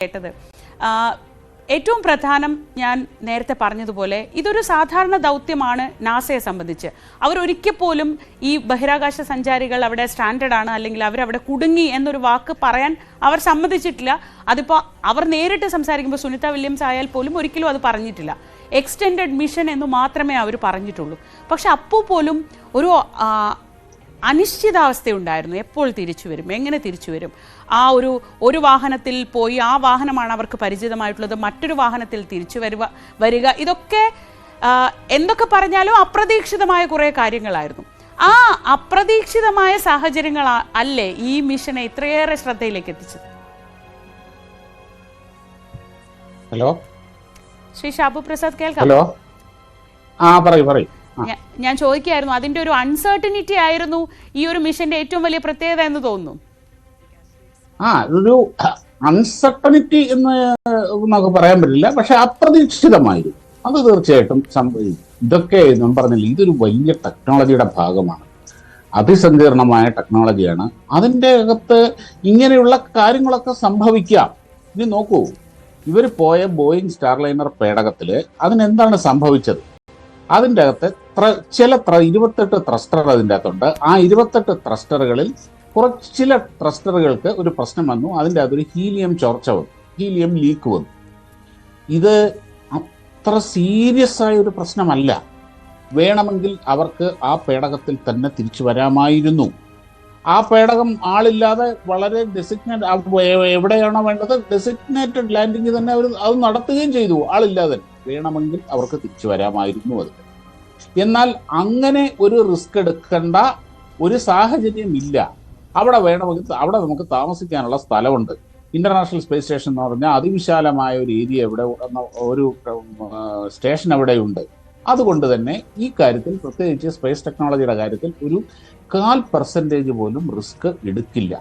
കേട്ടത്. ഏറ്റവും പ്രധാനം ഞാൻ നേരത്തെ പറഞ്ഞതുപോലെ ഇതൊരു സാധാരണ ദൗത്യമാണ് നാസയെ സംബന്ധിച്ച്. അവരൊരിക്കൽ പോലും ഈ ബഹിരാകാശ സഞ്ചാരികൾ അവിടെ സ്റ്റാൻഡേർഡ് ആണ് അല്ലെങ്കിൽ അവരവിടെ കുടുങ്ങി എന്നൊരു വാക്ക് പറയാൻ അവർ സമ്മതിച്ചിട്ടില്ല. അതിപ്പോൾ അവർ നേരിട്ട് സംസാരിക്കുമ്പോൾ സുനിത വില്യംസ് ആയാൽ പോലും ഒരിക്കലും അത് പറഞ്ഞിട്ടില്ല. എക്സ്റ്റെൻഡഡ് മിഷൻ എന്ന് മാത്രമേ അവർ പറഞ്ഞിട്ടുള്ളൂ. പക്ഷെ അപ്പോൾ പോലും ഒരു അനിശ്ചിതാവസ്ഥയുണ്ടായിരുന്നു. എപ്പോൾ തിരിച്ചു വരും, എങ്ങനെ തിരിച്ചു വരും? ആ ഒരു വാഹനത്തിൽ പോയി ആ വാഹനമാണ് അവർക്ക് പരിചിതമായിട്ടുള്ളത്, മറ്റൊരു വാഹനത്തിൽ തിരിച്ചു വരിക, ഇതൊക്കെ എന്തൊക്കെ പറഞ്ഞാലും അപ്രതീക്ഷിതമായ കുറേ കാര്യങ്ങളായിരുന്നു. ആ അപ്രതീക്ഷിതമായ സാഹചര്യങ്ങൾ അല്ലേ ഈ മിഷനെ ഇത്രയേറെ ശ്രദ്ധയിലേക്ക് എത്തിച്ചത്? ഹലോ ശ്രീ ഷാബു പ്രസാദ് കേൾക്കാം? ഹലോ, പറയൂ. ഞാൻ ചോദിക്കായിരുന്നു, അതിന്റെ ഒരു അൺസർട്ടനിറ്റി ആയിരുന്നു ഈ ഒരു മിഷന്റെ ഏറ്റവും വലിയ പ്രത്യേകത എന്ന് തോന്നുന്നു. ഇതൊരു അൺസർട്ടനിറ്റി എന്ന് നമുക്ക് പറയാൻ പറ്റില്ല, പക്ഷെ അപ്രതീക്ഷിതമായിരുന്നു. അത് തീർച്ചയായിട്ടും സംഭവിക്കും. ഇതൊക്കെ ഞാൻ പറഞ്ഞില്ല, ഇതൊരു വലിയ ടെക്നോളജിയുടെ ഭാഗമാണ്, അതിസങ്കീർണമായ ടെക്നോളജിയാണ്. അതിൻ്റെ അകത്ത് ഇങ്ങനെയുള്ള കാര്യങ്ങളൊക്കെ സംഭവിക്കാം. ഇനി നോക്കൂ, ഇവർ പോയ ബോയിങ് സ്റ്റാർലൈനർ പേടകത്തിൽ അതിനെന്താണ് സംഭവിച്ചത്? അതിൻ്റെ അകത്ത് ചില 28 ത്രസ്റ്റർ അതിൻ്റെ അകത്തുണ്ട്. ആ 28 ത്രസ്റ്ററുകളിൽ ചില ത്രസ്റ്ററുകൾക്ക് ഒരു പ്രശ്നം വന്നു. അതിൻ്റെ അകത്തൊരു ഹീലിയം ചോർച്ച വന്നു, ഹീലിയം ലീക്ക് വന്നു. ഇത് അത്ര സീരിയസ് ആയ ഒരു പ്രശ്നമല്ല. വേണമെങ്കിൽ അവർക്ക് ആ പേടകത്തിൽ തന്നെ തിരിച്ചു വരാമായിരുന്നു. ആ പേടകം ആളില്ലാതെ വളരെ എവിടെയാണോ വേണ്ടത് ഡെസിഗ്നേറ്റഡ് ലാൻഡിങ് തന്നെ അവർ അത് നടത്തുകയും ചെയ്തു. ആളില്ലാതെ വേണമെങ്കിൽ അവർക്ക് തിരിച്ചു വരാമായിരുന്നു. അത് എന്നാൽ അങ്ങനെ ഒരു റിസ്ക് എടുക്കേണ്ട ഒരു സാഹചര്യം ഇല്ല. അവിടെ നമുക്ക് താമസിക്കാനുള്ള സ്ഥലമുണ്ട്. ഇന്റർനാഷണൽ സ്പേസ് സ്റ്റേഷൻ എന്ന് പറഞ്ഞാൽ അതിവിശാലമായ ഒരു ഏരിയ ഒരു സ്റ്റേഷൻ അവിടെയുണ്ട്. അതുകൊണ്ട് തന്നെ ഈ കാര്യത്തിൽ, പ്രത്യേകിച്ച് സ്പേസ് ടെക്നോളജിയുടെ കാര്യത്തിൽ, ഒരു 0.5% പോലും റിസ്ക് എടുക്കില്ല.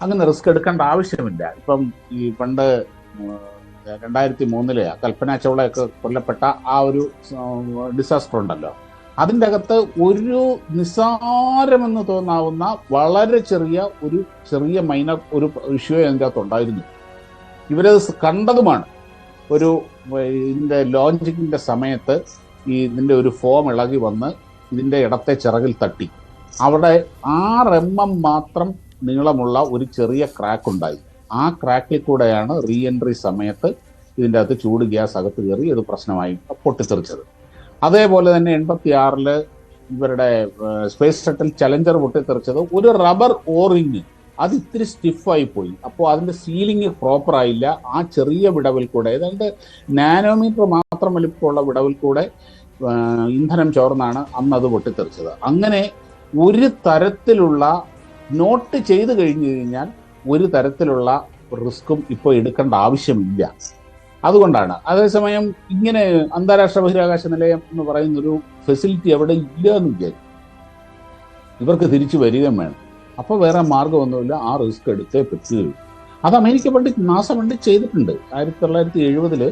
അങ്ങനെ റിസ്ക് എടുക്കേണ്ട ആവശ്യമില്ല. ഇപ്പം ഈ പണ്ട് 2003 കൽപ്പന ചൗളയൊക്കെ കൊല്ലപ്പെട്ട ആ ഒരു ഡിസാസ്റ്റർ ഉണ്ടല്ലോ, അതിൻ്റെ അകത്ത് ഒരു നിസ്സാരമെന്ന് തോന്നാവുന്ന വളരെ ചെറിയ മൈനർ ഒരു ഇഷ്യൂ അതിൻ്റെ അകത്ത് ഉണ്ടായിരുന്നു. ഇവരത് കണ്ടതുമാണ്. ഇതിൻ്റെ ലോഞ്ചിങ്ങിൻ്റെ സമയത്ത് ഇതിൻ്റെ ഒരു ഫോം ഇളകി വന്ന് ഇതിൻ്റെ ഇടത്തെ ചിറകിൽ തട്ടി. അവിടെ 6 mm മാത്രം നീളമുള്ള ഒരു ചെറിയ ക്രാക്ക് ഉണ്ടായി. ആ ക്രാക്കിൽ കൂടെയാണ് റീ എൻട്രി സമയത്ത് ഇതിൻ്റെ അകത്ത് ചൂട് ഗ്യാസ് അകത്ത് കയറി അത് പ്രശ്നമായി പൊട്ടിത്തെറിച്ചത്. അതേപോലെ തന്നെ 86 ഇവരുടെ സ്പേസ് ഷട്ടിൽ ചലഞ്ചർ പൊട്ടിത്തെറിച്ചത് ഒരു റബ്ബർ ഓറിങ് അത് ഇത്തിരി സ്റ്റിഫായി പോയി. അപ്പോൾ അതിൻ്റെ സീലിംഗ് പ്രോപ്പർ ആയില്ല. ആ ചെറിയ വിടവിൽ കൂടെ, ഏതാണ്ട് നാനോമീറ്റർ മാത്രം വലിപ്പമുള്ള വിടവിൽ കൂടെ ഇന്ധനം ചോർന്നാണ് അന്ന് അത് പൊട്ടിത്തെറിച്ചത്. അങ്ങനെ ഒരു തരത്തിലുള്ള നോട്ട് ചെയ്ത് കഴിഞ്ഞു കഴിഞ്ഞാൽ ഒരു തരത്തിലുള്ള റിസ്ക്കും ഇപ്പോൾ എടുക്കേണ്ട ആവശ്യമില്ല. അതുകൊണ്ടാണ്. അതേസമയം ഇങ്ങനെ അന്താരാഷ്ട്ര ബഹിരാകാശ നിലയം എന്ന് പറയുന്നൊരു ഫെസിലിറ്റി അവിടെ ഇല്ല എന്ന് വിചാരിക്കും. ഇവർക്ക് തിരിച്ചു വരികയും വേണം. അപ്പോൾ വേറെ മാർഗമൊന്നുമില്ല, ആ റിസ്ക് എടുത്തേ പറ്റുകയുള്ളൂ. അത് അമേരിക്ക നാസ ചെയ്തിട്ടുണ്ട്. 1970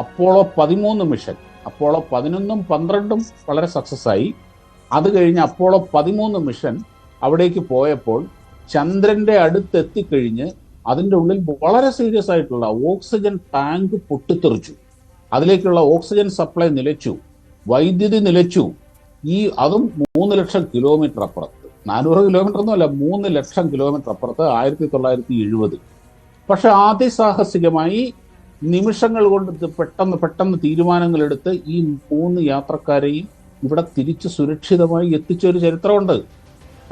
അപ്പോളോ 13 മിഷൻ, അപ്പോളോ 11ഉം 12ഉം വളരെ സക്സസ് ആയി. അത് കഴിഞ്ഞ് അപ്പോളോ 13 മിഷൻ അവിടേക്ക് പോയപ്പോൾ ചന്ദ്രന്റെ അടുത്തെത്തിക്കഴിഞ്ഞ് അതിൻ്റെ ഉള്ളിൽ വളരെ സീരിയസ് ആയിട്ടുള്ള ഓക്സിജൻ ടാങ്ക് പൊട്ടിത്തെറിച്ചു. അതിലേക്കുള്ള ഓക്സിജൻ സപ്ലൈ നിലച്ചു, വൈദ്യുതി നിലച്ചു. അതും 3 ലക്ഷം കിലോമീറ്റർ അപ്പുറത്ത്, 400 കിലോമീറ്റർ ഒന്നുമല്ല, 3 ലക്ഷം കിലോമീറ്റർ അപ്പുറത്ത് 1970. പക്ഷെ അതിസാഹസികമായി നിമിഷങ്ങൾ കൊണ്ട് പെട്ടെന്ന് തീരുമാനങ്ങളെടുത്ത് ഈ 3 യാത്രക്കാരെയും ഇവിടെ തിരിച്ച് സുരക്ഷിതമായി എത്തിച്ചൊരു ചരിത്രമുണ്ട്.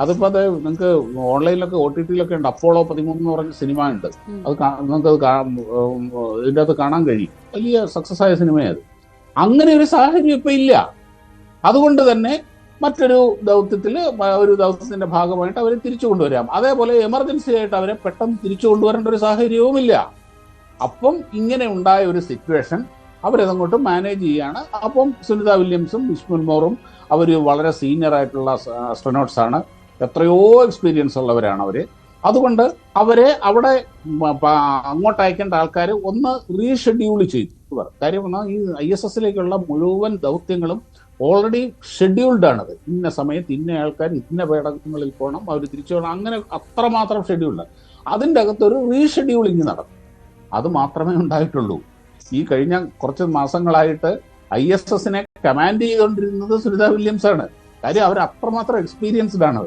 അതിപ്പോൾ നിങ്ങൾക്ക് ഓൺലൈനിലൊക്കെ OTT-യിലൊക്കെ ഉണ്ട്. അപ്പോളോ 13 എന്ന് പറഞ്ഞ സിനിമ ഉണ്ട്. നിങ്ങൾക്കത് ഇതിൻ്റെ അകത്ത് കാണാൻ കഴിയും. വലിയ സക്സസ് ആയ സിനിമയത്. അങ്ങനെ ഒരു സാഹചര്യം ഇപ്പം ഇല്ല. അതുകൊണ്ട് തന്നെ മറ്റൊരു ദൗത്യത്തിന്റെ ഭാഗമായിട്ട് അവരെ തിരിച്ചു കൊണ്ടുവരാം. അതേപോലെ എമർജൻസി ആയിട്ട് അവരെ പെട്ടെന്ന് തിരിച്ചു കൊണ്ടുവരേണ്ട ഒരു സാഹചര്യവുമില്ല. അപ്പം ഇങ്ങനെ ഉണ്ടായ ഒരു സിറ്റുവേഷൻ അവരതങ്ങോട്ട് മാനേജ് ചെയ്യാണ്. അപ്പം സുനിത വില്യംസും വിഷ്ണു മോറും അവർ വളരെ സീനിയർ ആയിട്ടുള്ള ആസ്ട്രോനോട്ട്സ് ആണ്, എത്രയോ എക്സ്പീരിയൻസ് ഉള്ളവരാണ് അവർ. അതുകൊണ്ട് അവരെ അവിടെ അങ്ങോട്ട് അയക്കേണ്ട ആൾക്കാർ ഒന്ന് റീഷെഡ്യൂൾ ചെയ്തു. കാര്യം പറഞ്ഞാൽ ഈ ISS-ലേക്കുള്ള മുഴുവൻ ദൗത്യങ്ങളും ഓൾറെഡി ഷെഡ്യൂൾഡ് ആണത്. ഇന്ന സമയത്ത് ഇന്ന ആൾക്കാർ ഇന്ന പേടകങ്ങളിൽ പോകണം, അവർ തിരിച്ചു പോകണം, അങ്ങനെ അത്രമാത്രം ഷെഡ്യൂൾഡ്. അതിൻ്റെ അകത്തൊരു റീഷെഡ്യൂളിങ് നടക്കും. അത് മാത്രമേ ഉണ്ടായിട്ടുള്ളൂ. ഈ കഴിഞ്ഞ കുറച്ച് മാസങ്ങളായിട്ട് ISS കമാൻഡ് ചെയ്തുകൊണ്ടിരുന്നത് സുനിത വില്യംസ് ആണ്. കാര്യം അവർ അത്രമാത്രം എക്സ്പീരിയൻസ്ഡ് ആണ്.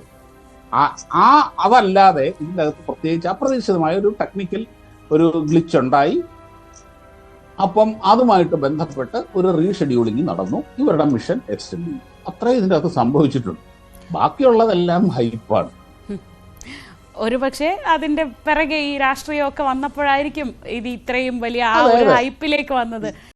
അതല്ലാതെ ഇതിൻ്റെ അകത്ത് പ്രത്യേകിച്ച് അപ്രതീക്ഷിതമായ ഒരു ടെക്നിക്കൽ ഒരു ഗ്ലിച്ച് ഉണ്ടായി. അപ്പം അതുമായിട്ട് ബന്ധപ്പെട്ട് ഒരു റീഷെഡ്യൂളിംഗ് നടന്നു. ഇവരുടെ മിഷൻ എക്സ്റ്റെൻഡ് ചെയ്തു. അത്രേ ഇതിൻ്റെ അകത്ത് സംഭവിച്ചിട്ടുണ്ട്. ബാക്കിയുള്ളതെല്ലാം ഹൈപ്പാണ്. ഒരുപക്ഷെ അതിന്റെ പിറകെ ഈ രാഷ്ട്രീയമൊക്കെ വന്നപ്പോഴായിരിക്കും ഇത് ഇത്രയും വലിയ ആ ഒരു ഹൈപ്പിലേക്ക് വന്നത്.